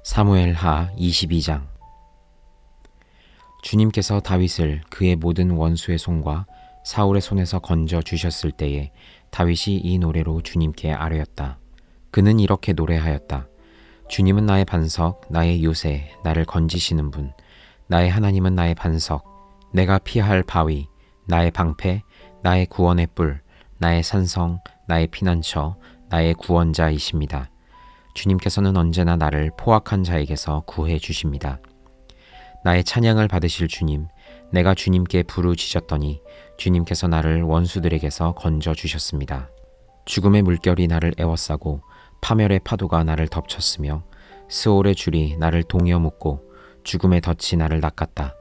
사무엘하 22장. 주님께서 다윗을 그의 모든 원수의 손과 사울의 손에서 건져 주셨을 때에 다윗이 이 노래로 주님께 아뢰었다. 그는 이렇게 노래하였다. 주님은 나의 반석, 나의 요새, 나를 건지시는 분. 나의 하나님은 나의 반석, 내가 피할 바위, 나의 방패, 나의 구원의 뿔, 나의 산성, 나의 피난처, 나의 구원자이십니다. 주님께서는 언제나 나를 포악한 자에게서 구해 주십니다. 나의 찬양을 받으실 주님, 내가 주님께 부르짖었더니 주님께서 나를 원수들에게서 건져 주셨습니다. 죽음의 물결이 나를 에워싸고 파멸의 파도가 나를 덮쳤으며 스올의 줄이 나를 동여 묶고 죽음의 덫이 나를 낚았다.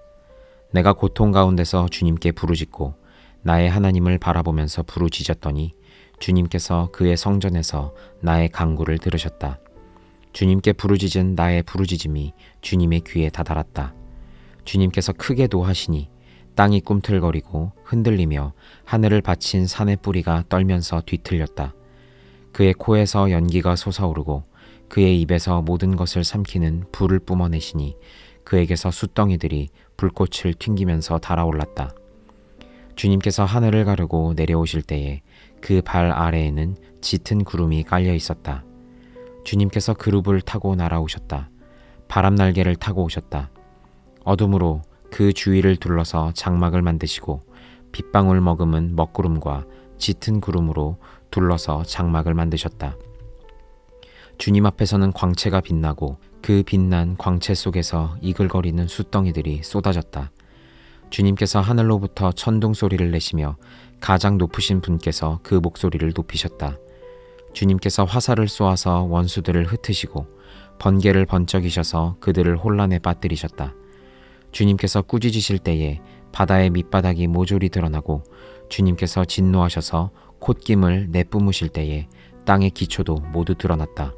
내가 고통 가운데서 주님께 부르짖고 나의 하나님을 바라보면서 부르짖었더니 주님께서 그의 성전에서 나의 간구를 들으셨다. 주님께 부르짖은 나의 부르짖음이 주님의 귀에 다다랐다. 주님께서 크게 노하시니 땅이 꿈틀거리고 흔들리며 하늘을 받친 산의 뿌리가 떨면서 뒤틀렸다. 그의 코에서 연기가 솟아오르고 그의 입에서 모든 것을 삼키는 불을 뿜어내시니 그에게서 숯덩이들이 불꽃을 튕기면서 달아올랐다. 주님께서 하늘을 가르고 내려오실 때에 그 발 아래에는 짙은 구름이 깔려 있었다. 주님께서 그룹을 타고 날아오셨다. 바람 날개를 타고 오셨다. 어둠으로 그 주위를 둘러서 장막을 만드시고 빗방울 머금은 먹구름과 짙은 구름으로 둘러서 장막을 만드셨다. 주님 앞에서는 광채가 빛나고 그 빛난 광채 속에서 이글거리는 숯덩이들이 쏟아졌다. 주님께서 하늘로부터 천둥 소리를 내시며 가장 높으신 분께서 그 목소리를 높이셨다. 주님께서 화살을 쏘아서 원수들을 흩으시고 번개를 번쩍이셔서 그들을 혼란에 빠뜨리셨다. 주님께서 꾸짖으실 때에 바다의 밑바닥이 모조리 드러나고 주님께서 진노하셔서 콧김을 내뿜으실 때에 땅의 기초도 모두 드러났다.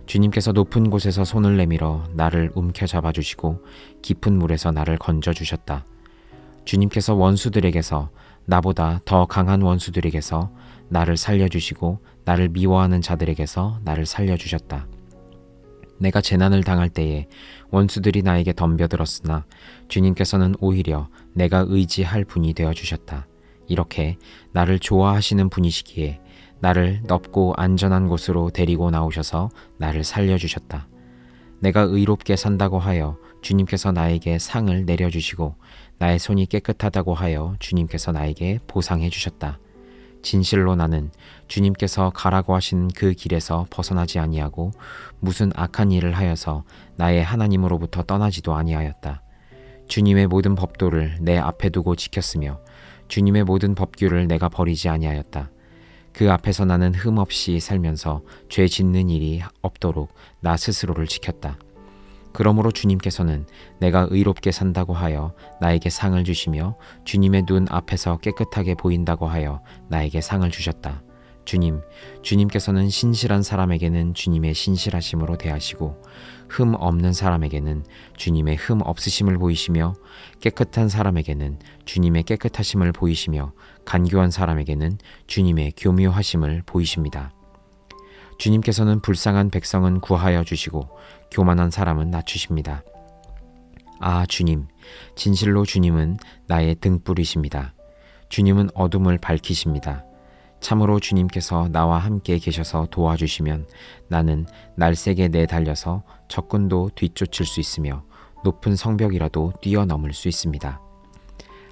주님께서 높은 곳에서 손을 내밀어 나를 움켜잡아주시고 깊은 물에서 나를 건져주셨다. 주님께서 원수들에게서, 나보다 더 강한 원수들에게서 나를 살려주시고 나를 미워하는 자들에게서 나를 살려주셨다. 내가 재난을 당할 때에 원수들이 나에게 덤벼들었으나 주님께서는 오히려 내가 의지할 분이 되어주셨다. 이렇게 나를 좋아하시는 분이시기에 나를 넓고 안전한 곳으로 데리고 나오셔서 나를 살려주셨다. 내가 의롭게 산다고 하여 주님께서 나에게 상을 내려주시고 나의 손이 깨끗하다고 하여 주님께서 나에게 보상해 주셨다. 진실로 나는 주님께서 가라고 하신 그 길에서 벗어나지 아니하고 무슨 악한 일을 하여서 나의 하나님으로부터 떠나지도 아니하였다. 주님의 모든 법도를 내 앞에 두고 지켰으며 주님의 모든 법규를 내가 버리지 아니하였다. 그 앞에서 나는 흠없이 살면서 죄 짓는 일이 없도록 나 스스로를 지켰다. 그러므로 주님께서는 내가 의롭게 산다고 하여 나에게 상을 주시며 주님의 눈 앞에서 깨끗하게 보인다고 하여 나에게 상을 주셨다. 주님께서는 신실한 사람에게는 주님의 신실하심으로 대하시고 흠 없는 사람에게는 주님의 흠 없으심을 보이시며 깨끗한 사람에게는 주님의 깨끗하심을 보이시며 간교한 사람에게는 주님의 교묘하심을 보이십니다. 주님께서는 불쌍한 백성은 구하여 주시고 교만한 사람은 낮추십니다. 아, 주님, 진실로 주님은 나의 등불이십니다. 주님은 어둠을 밝히십니다. 참으로 주님께서 나와 함께 계셔서 도와주시면 나는 날쌔게 내달려서 적군도 뒤쫓을 수 있으며 높은 성벽이라도 뛰어넘을 수 있습니다.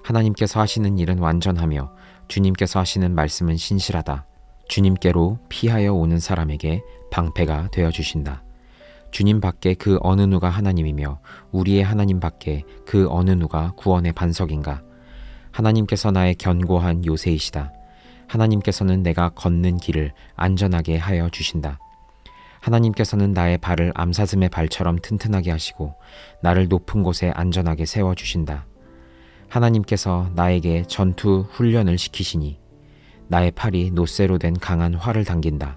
하나님께서 하시는 일은 완전하며 주님께서 하시는 말씀은 신실하다. 주님께로 피하여 오는 사람에게 방패가 되어주신다. 주님 밖에 그 어느 누가 하나님이며 우리의 하나님 밖에 그 어느 누가 구원의 반석인가. 하나님께서 나의 견고한 요새이시다. 하나님께서는 내가 걷는 길을 안전하게 하여 주신다. 하나님께서는 나의 발을 암사슴의 발처럼 튼튼하게 하시고 나를 높은 곳에 안전하게 세워주신다. 하나님께서 나에게 전투 훈련을 시키시니 나의 팔이 놋쇠로 된 강한 활을 당긴다.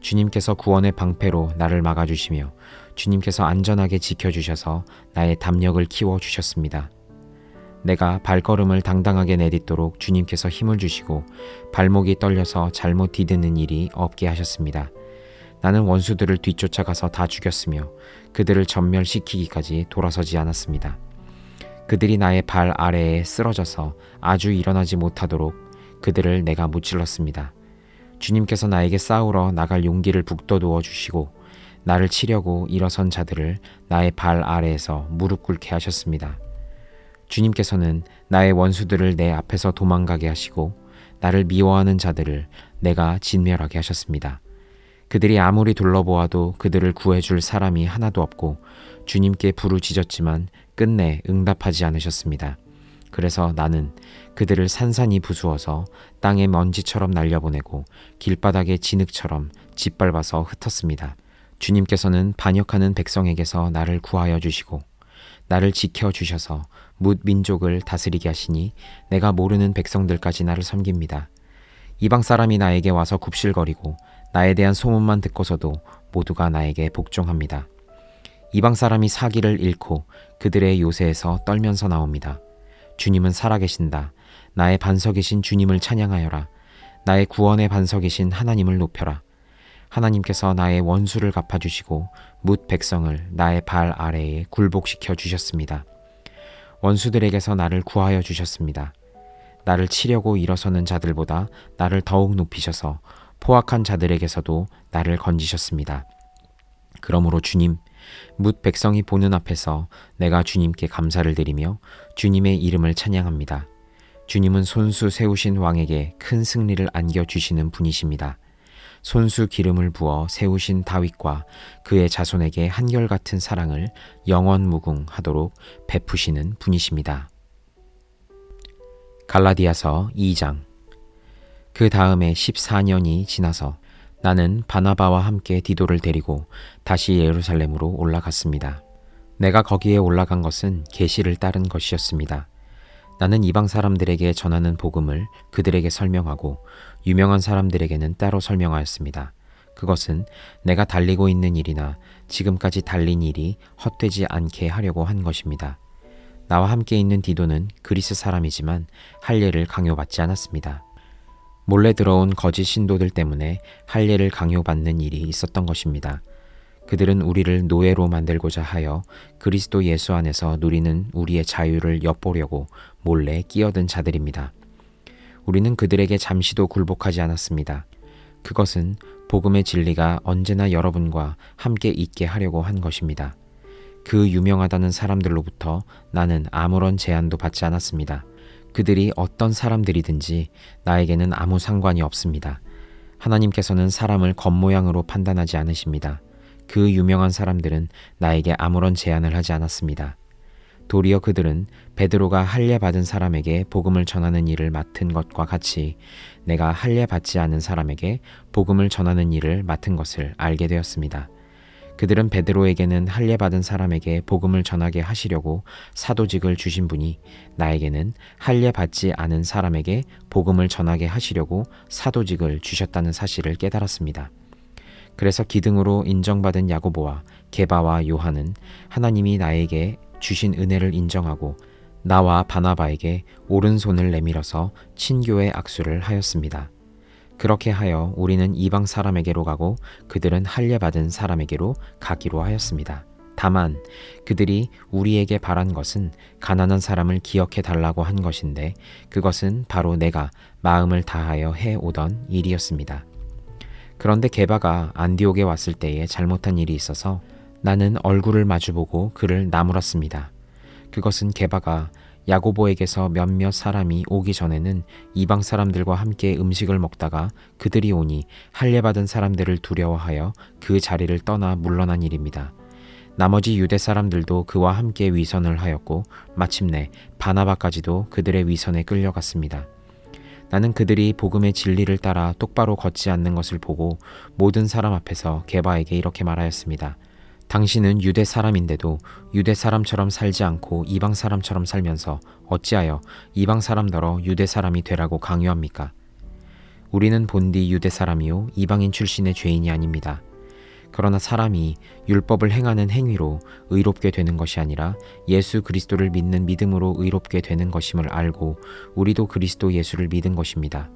주님께서 구원의 방패로 나를 막아주시며 주님께서 안전하게 지켜주셔서 나의 담력을 키워주셨습니다. 내가 발걸음을 당당하게 내딛도록 주님께서 힘을 주시고 발목이 떨려서 잘못 디드는 일이 없게 하셨습니다. 나는 원수들을 뒤쫓아가서 다 죽였으며 그들을 전멸시키기까지 돌아서지 않았습니다. 그들이 나의 발 아래에 쓰러져서 아주 일어나지 못하도록 그들을 내가 무찔렀습니다. 주님께서 나에게 싸우러 나갈 용기를 북돋워 주시고 나를 치려고 일어선 자들을 나의 발 아래에서 무릎 꿇게 하셨습니다. 주님께서는 나의 원수들을 내 앞에서 도망가게 하시고 나를 미워하는 자들을 내가 진멸하게 하셨습니다. 그들이 아무리 둘러보아도 그들을 구해줄 사람이 하나도 없고 주님께 부르짖었지만 끝내 응답하지 않으셨습니다. 그래서 나는 그들을 산산이 부수어서 땅에 먼지처럼 날려보내고 길바닥에 진흙처럼 짓밟아서 흩었습니다. 주님께서는 반역하는 백성에게서 나를 구하여 주시고 나를 지켜주셔서 뭇 민족을 다스리게 하시니 내가 모르는 백성들까지 나를 섬깁니다. 이방 사람이 나에게 와서 굽실거리고 나에 대한 소문만 듣고서도 모두가 나에게 복종합니다. 이방 사람이 사기를 잃고 그들의 요새에서 떨면서 나옵니다. 주님은 살아계신다. 나의 반석이신 주님을 찬양하여라. 나의 구원의 반석이신 하나님을 높여라. 하나님께서 나의 원수를 갚아주시고 뭇 백성을 나의 발 아래에 굴복시켜 주셨습니다. 원수들에게서 나를 구하여 주셨습니다. 나를 치려고 일어서는 자들보다 나를 더욱 높이셔서 포악한 자들에게서도 나를 건지셨습니다. 그러므로 주님, 뭇 백성이 보는 앞에서 내가 주님께 감사를 드리며 주님의 이름을 찬양합니다. 주님은 손수 세우신 왕에게 큰 승리를 안겨주시는 분이십니다. 손수 기름을 부어 세우신 다윗과 그의 자손에게 한결같은 사랑을 영원무궁하도록 베푸시는 분이십니다. 갈라디아서 2장. 그 다음에 14년이 지나서 나는 바나바와 함께 디도를 데리고 다시 예루살렘으로 올라갔습니다. 내가 거기에 올라간 것은 계시를 따른 것이었습니다. 나는 이방 사람들에게 전하는 복음을 그들에게 설명하고 유명한 사람들에게는 따로 설명하였습니다. 그것은 내가 달리고 있는 일이나 지금까지 달린 일이 헛되지 않게 하려고 한 것입니다. 나와 함께 있는 디도는 그리스 사람이지만 할례를 강요받지 않았습니다. 몰래 들어온 거짓 신도들 때문에 할례를 강요받는 일이 있었던 것입니다. 그들은 우리를 노예로 만들고자 하여 그리스도 예수 안에서 누리는 우리의 자유를 엿보려고 몰래 끼어든 자들입니다. 우리는 그들에게 잠시도 굴복하지 않았습니다. 그것은 복음의 진리가 언제나 여러분과 함께 있게 하려고 한 것입니다. 그 유명하다는 사람들로부터 나는 아무런 제한도 받지 않았습니다. 그들이 어떤 사람들이든지 나에게는 아무 상관이 없습니다. 하나님께서는 사람을 겉모양으로 판단하지 않으십니다. 그 유명한 사람들은 나에게 아무런 제한을 하지 않았습니다. 도리어 그들은 베드로가 할례 받은 사람에게 복음을 전하는 일을 맡은 것과 같이 내가 할례 받지 않은 사람에게 복음을 전하는 일을 맡은 것을 알게 되었습니다. 그들은 베드로에게는 할례 받은 사람에게 복음을 전하게 하시려고 사도직을 주신 분이 나에게는 할례 받지 않은 사람에게 복음을 전하게 하시려고 사도직을 주셨다는 사실을 깨달았습니다. 그래서 기등으로 인정받은 야고보와 게바와 요한은 하나님이 나에게 주신 은혜를 인정하고 나와 바나바에게 오른손을 내밀어서 친교의 악수를 하였습니다. 그렇게 하여 우리는 이방 사람에게로 가고 그들은 할례 받은 사람에게로 가기로 하였습니다. 다만 그들이 우리에게 바란 것은 가난한 사람을 기억해 달라고 한 것인데 그것은 바로 내가 마음을 다하여 해오던 일이었습니다. 그런데 게바가 안디옥에 왔을 때에 잘못한 일이 있어서 나는 얼굴을 마주보고 그를 나무랐습니다. 그것은 게바가 야고보에게서 몇몇 사람이 오기 전에는 이방 사람들과 함께 음식을 먹다가 그들이 오니 할례 받은 사람들을 두려워하여 그 자리를 떠나 물러난 일입니다. 나머지 유대 사람들도 그와 함께 위선을 하였고 마침내 바나바까지도 그들의 위선에 끌려갔습니다. 나는 그들이 복음의 진리를 따라 똑바로 걷지 않는 것을 보고 모든 사람 앞에서 게바에게 이렇게 말하였습니다. 당신은 유대 사람인데도 유대 사람처럼 살지 않고 이방 사람처럼 살면서 어찌하여 이방 사람더러 유대 사람이 되라고 강요합니까? 우리는 본디 유대 사람이요 이방인 출신의 죄인이 아닙니다. 그러나 사람이 율법을 행하는 행위로 의롭게 되는 것이 아니라 예수 그리스도를 믿는 믿음으로 의롭게 되는 것임을 알고 우리도 그리스도 예수를 믿은 것입니다.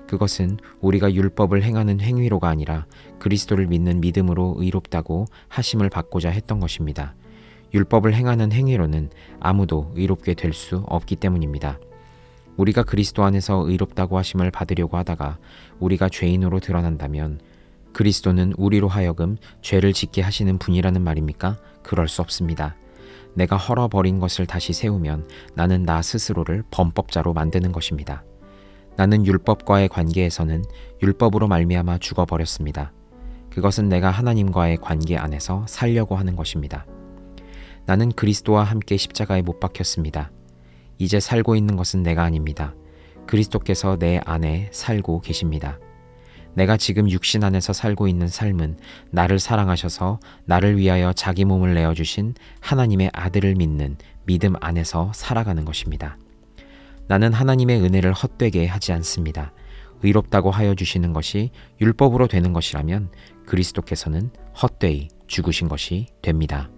그것은 우리가 율법을 행하는 행위로가 아니라 그리스도를 믿는 믿음으로 의롭다고 하심을 받고자 했던 것입니다. 율법을 행하는 행위로는 아무도 의롭게 될 수 없기 때문입니다. 우리가 그리스도 안에서 의롭다고 하심을 받으려고 하다가 우리가 죄인으로 드러난다면 그리스도는 우리로 하여금 죄를 짓게 하시는 분이라는 말입니까? 그럴 수 없습니다. 내가 헐어버린 것을 다시 세우면 나는 나 스스로를 범법자로 만드는 것입니다. 나는 율법과의 관계에서는 율법으로 말미암아 죽어버렸습니다. 그것은 내가 하나님과의 관계 안에서 살려고 하는 것입니다. 나는 그리스도와 함께 십자가에 못 박혔습니다. 이제 살고 있는 것은 내가 아닙니다. 그리스도께서 내 안에 살고 계십니다. 내가 지금 육신 안에서 살고 있는 삶은 나를 사랑하셔서 나를 위하여 자기 몸을 내어주신 하나님의 아들을 믿는 믿음 안에서 살아가는 것입니다. 나는 하나님의 은혜를 헛되게 하지 않습니다. 의롭다고 하여 주시는 것이 율법으로 되는 것이라면 그리스도께서는 헛되이 죽으신 것이 됩니다.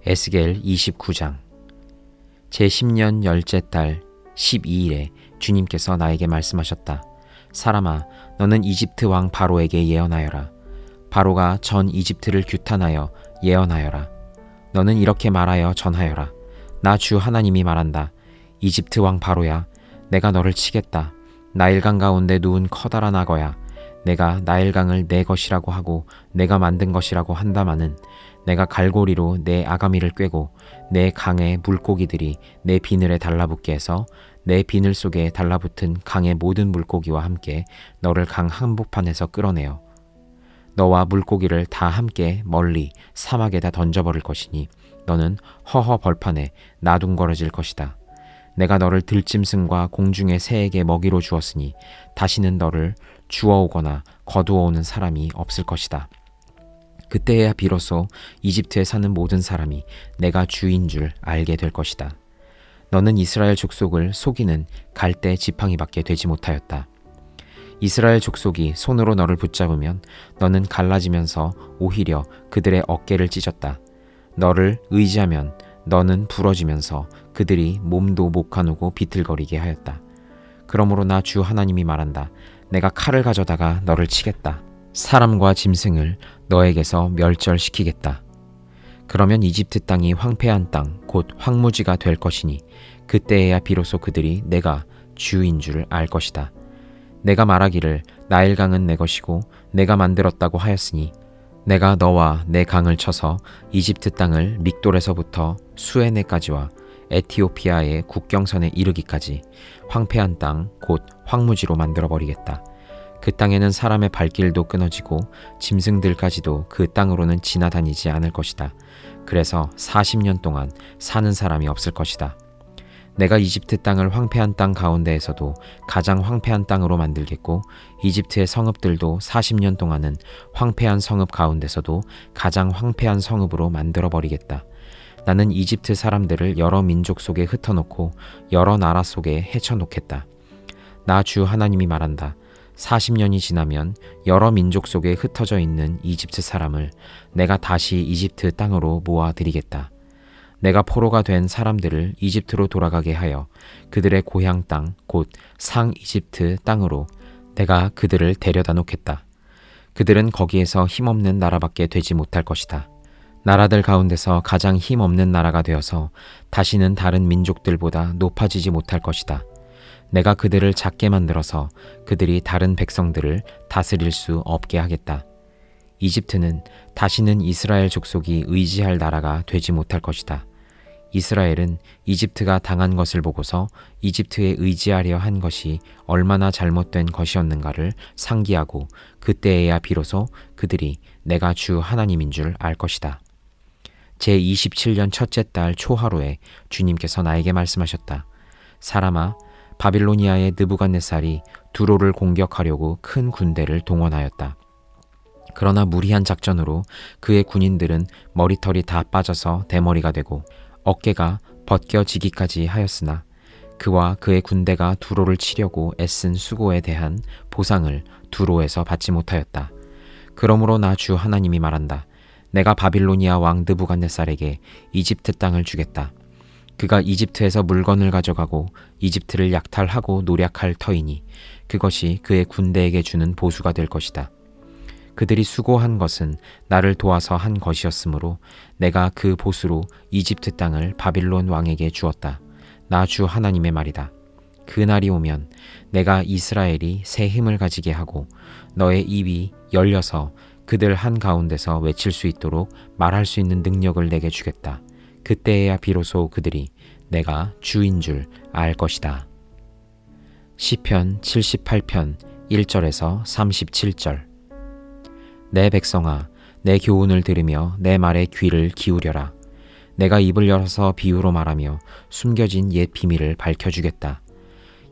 에스겔 29장 제10년 열째 달 12일에 주님께서 나에게 말씀하셨다. 사람아, 너는 이집트 왕 바로에게 예언하여라. 바로가 전 이집트를 규탄하여 예언하여라. 너는 이렇게 말하여 전하여라. 나 주 하나님이 말한다. 이집트 왕 바로야, 내가 너를 치겠다. 나일강 가운데 누운 커다란 악어야. 내가 나일강을 내 것이라고 하고 내가 만든 것이라고 한다마는 내가 갈고리로 내 아가미를 꿰고 내 강의 물고기들이 내 비늘에 달라붙게 해서 내 비늘 속에 달라붙은 강의 모든 물고기와 함께 너를 강 한복판에서 끌어내어 너와 물고기를 다 함께 멀리 사막에다 던져버릴 것이니 너는 허허 벌판에 나둥거려질 것이다. 내가 너를 들짐승과 공중의 새에게 먹이로 주었으니 다시는 너를 주워오거나 거두어오는 사람이 없을 것이다. 그때야 비로소 이집트에 사는 모든 사람이 내가 주인 줄 알게 될 것이다. 너는 이스라엘 족속을 속이는 갈대 지팡이밖에 되지 못하였다. 이스라엘 족속이 손으로 너를 붙잡으면 너는 갈라지면서 오히려 그들의 어깨를 찢었다. 너를 의지하면 너는 부러지면서 그들이 몸도 못 가누고 비틀거리게 하였다. 그러므로 나 주 하나님이 말한다. 내가 칼을 가져다가 너를 치겠다. 사람과 짐승을 너에게서 멸절시키겠다. 그러면 이집트 땅이 황폐한 땅, 곧 황무지가 될 것이니 그때에야 비로소 그들이 내가 주인 줄 알 것이다. 내가 말하기를 나일강은 내 것이고 내가 만들었다고 하였으니 내가 너와 내 강을 쳐서 이집트 땅을 믹돌에서부터 수에네까지와 에티오피아의 국경선에 이르기까지 황폐한 땅, 곧 황무지로 만들어버리겠다. 그 땅에는 사람의 발길도 끊어지고 짐승들까지도 그 땅으로는 지나다니지 않을 것이다. 그래서 40년 동안 사는 사람이 없을 것이다. 내가 이집트 땅을 황폐한 땅 가운데에서도 가장 황폐한 땅으로 만들겠고 이집트의 성읍들도 40년 동안은 황폐한 성읍 가운데서도 가장 황폐한 성읍으로 만들어버리겠다. 나는 이집트 사람들을 여러 민족 속에 흩어놓고 여러 나라 속에 헤쳐놓겠다. 나 주 하나님이 말한다. 40년이 지나면 여러 민족 속에 흩어져 있는 이집트 사람을 내가 다시 이집트 땅으로 모아들이겠다. 내가 포로가 된 사람들을 이집트로 돌아가게 하여 그들의 고향 땅, 곧 상 이집트 땅으로 내가 그들을 데려다 놓겠다. 그들은 거기에서 힘없는 나라밖에 되지 못할 것이다. 나라들 가운데서 가장 힘없는 나라가 되어서 다시는 다른 민족들보다 높아지지 못할 것이다. 내가 그들을 작게 만들어서 그들이 다른 백성들을 다스릴 수 없게 하겠다. 이집트는 다시는 이스라엘 족속이 의지할 나라가 되지 못할 것이다. 이스라엘은 이집트가 당한 것을 보고서 이집트에 의지하려 한 것이 얼마나 잘못된 것이었는가를 상기하고 그때에야 비로소 그들이 내가 주 하나님인 줄 알 것이다. 제27년 첫째 달 초하루에 주님께서 나에게 말씀하셨다. 사람아, 바빌로니아의 느부갓네살이 두로를 공격하려고 큰 군대를 동원하였다. 그러나 무리한 작전으로 그의 군인들은 머리털이 다 빠져서 대머리가 되고 어깨가 벗겨지기까지 하였으나 그와 그의 군대가 두로를 치려고 애쓴 수고에 대한 보상을 두로에서 받지 못하였다. 그러므로 나 주 하나님이 말한다. 내가 바빌로니아 왕 느부갓네살에게 이집트 땅을 주겠다. 그가 이집트에서 물건을 가져가고 이집트를 약탈하고 노략할 터이니 그것이 그의 군대에게 주는 보수가 될 것이다. 그들이 수고한 것은 나를 도와서 한 것이었으므로 내가 그 보수로 이집트 땅을 바빌론 왕에게 주었다. 나 주 하나님의 말이다. 그 날이 오면 내가 이스라엘이 새 힘을 가지게 하고 너의 입이 열려서 그들 한가운데서 외칠 수 있도록 말할 수 있는 능력을 내게 주겠다. 그때에야 비로소 그들이 내가 주인 줄 알 것이다. 시편 78편 1절에서 37절. 내 백성아, 내 교훈을 들으며 내 말에 귀를 기울여라. 내가 입을 열어서 비유로 말하며 숨겨진 옛 비밀을 밝혀주겠다.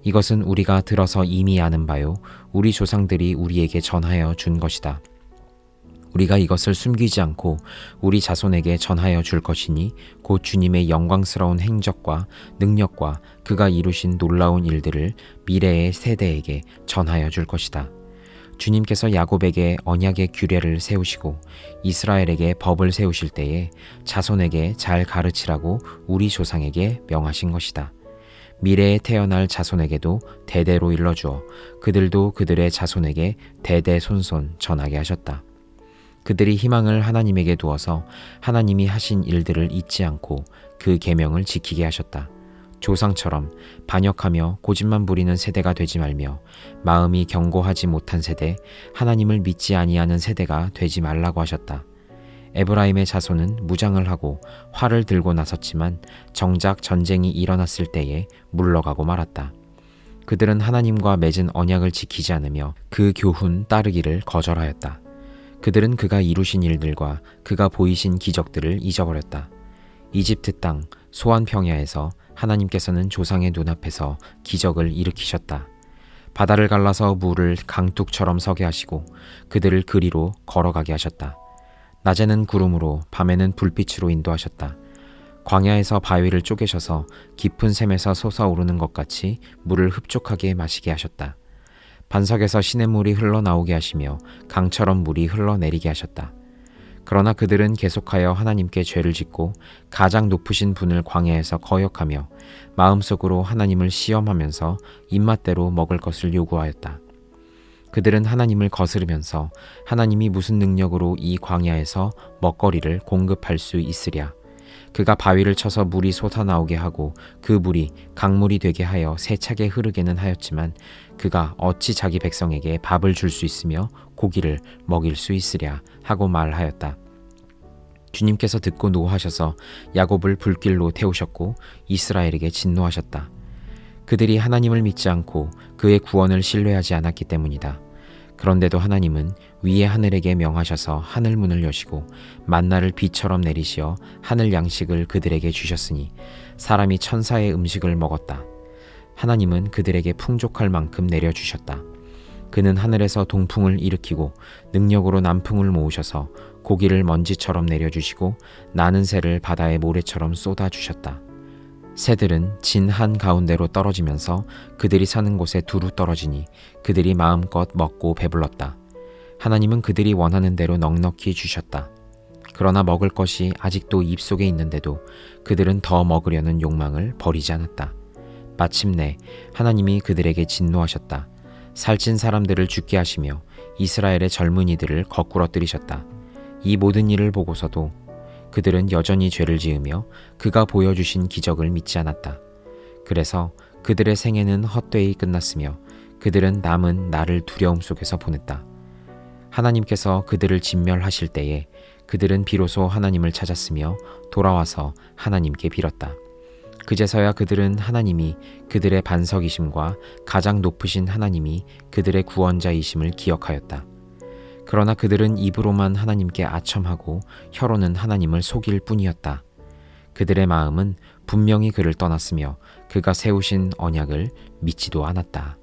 이것은 우리가 들어서 이미 아는 바요, 우리 조상들이 우리에게 전하여 준 것이다. 우리가 이것을 숨기지 않고 우리 자손에게 전하여 줄 것이니 곧 주님의 영광스러운 행적과 능력과 그가 이루신 놀라운 일들을 미래의 세대에게 전하여 줄 것이다. 주님께서 야곱에게 언약의 규례를 세우시고 이스라엘에게 법을 세우실 때에 자손에게 잘 가르치라고 우리 조상에게 명하신 것이다. 미래에 태어날 자손에게도 대대로 일러주어 그들도 그들의 자손에게 대대손손 전하게 하셨다. 그들이 희망을 하나님에게 두어서 하나님이 하신 일들을 잊지 않고 그 계명을 지키게 하셨다. 조상처럼 반역하며 고집만 부리는 세대가 되지 말며 마음이 견고하지 못한 세대, 하나님을 믿지 아니하는 세대가 되지 말라고 하셨다. 에브라임의 자손은 무장을 하고 활을 들고 나섰지만 정작 전쟁이 일어났을 때에 물러가고 말았다. 그들은 하나님과 맺은 언약을 지키지 않으며 그 교훈 따르기를 거절하였다. 그들은 그가 이루신 일들과 그가 보이신 기적들을 잊어버렸다. 이집트 땅 소안 평야에서 하나님께서는 조상의 눈앞에서 기적을 일으키셨다. 바다를 갈라서 물을 강둑처럼 서게 하시고 그들을 그리로 걸어가게 하셨다. 낮에는 구름으로 밤에는 불빛으로 인도하셨다. 광야에서 바위를 쪼개셔서 깊은 샘에서 솟아오르는 것 같이 물을 흡족하게 마시게 하셨다. 반석에서 시냇물이 흘러나오게 하시며 강처럼 물이 흘러내리게 하셨다. 그러나 그들은 계속하여 하나님께 죄를 짓고 가장 높으신 분을 광야에서 거역하며 마음속으로 하나님을 시험하면서 입맛대로 먹을 것을 요구하였다. 그들은 하나님을 거스르면서 하나님이 무슨 능력으로 이 광야에서 먹거리를 공급할 수 있으랴. 그가 바위를 쳐서 물이 솟아나오게 하고 그 물이 강물이 되게 하여 세차게 흐르게는 하였지만 그가 어찌 자기 백성에게 밥을 줄 수 있으며 고기를 먹일 수 있으랴 하고 말하였다. 주님께서 듣고 노하셔서 야곱을 불길로 태우셨고 이스라엘에게 진노하셨다. 그들이 하나님을 믿지 않고 그의 구원을 신뢰하지 않았기 때문이다. 그런데도 하나님은 위의 하늘에게 명하셔서 하늘문을 여시고 만나를 비처럼 내리시어 하늘 양식을 그들에게 주셨으니 사람이 천사의 음식을 먹었다. 하나님은 그들에게 풍족할 만큼 내려주셨다. 그는 하늘에서 동풍을 일으키고 능력으로 남풍을 모으셔서 고기를 먼지처럼 내려주시고 나는 새를 바다의 모래처럼 쏟아주셨다. 새들은 진 한가운데로 떨어지면서 그들이 사는 곳에 두루 떨어지니 그들이 마음껏 먹고 배불렀다. 하나님은 그들이 원하는 대로 넉넉히 주셨다. 그러나 먹을 것이 아직도 입속에 있는데도 그들은 더 먹으려는 욕망을 버리지 않았다. 마침내 하나님이 그들에게 진노하셨다. 살찐 사람들을 죽게 하시며 이스라엘의 젊은이들을 거꾸러뜨리셨다. 이 모든 일을 보고서도 그들은 여전히 죄를 지으며 그가 보여주신 기적을 믿지 않았다. 그래서 그들의 생애는 헛되이 끝났으며 그들은 남은 날을 두려움 속에서 보냈다. 하나님께서 그들을 진멸하실 때에 그들은 비로소 하나님을 찾았으며 돌아와서 하나님께 빌었다. 그제서야 그들은 하나님이 그들의 반석이심과 가장 높으신 하나님이 그들의 구원자이심을 기억하였다. 그러나 그들은 입으로만 하나님께 아첨하고 혀로는 하나님을 속일 뿐이었다. 그들의 마음은 분명히 그를 떠났으며 그가 세우신 언약을 믿지도 않았다.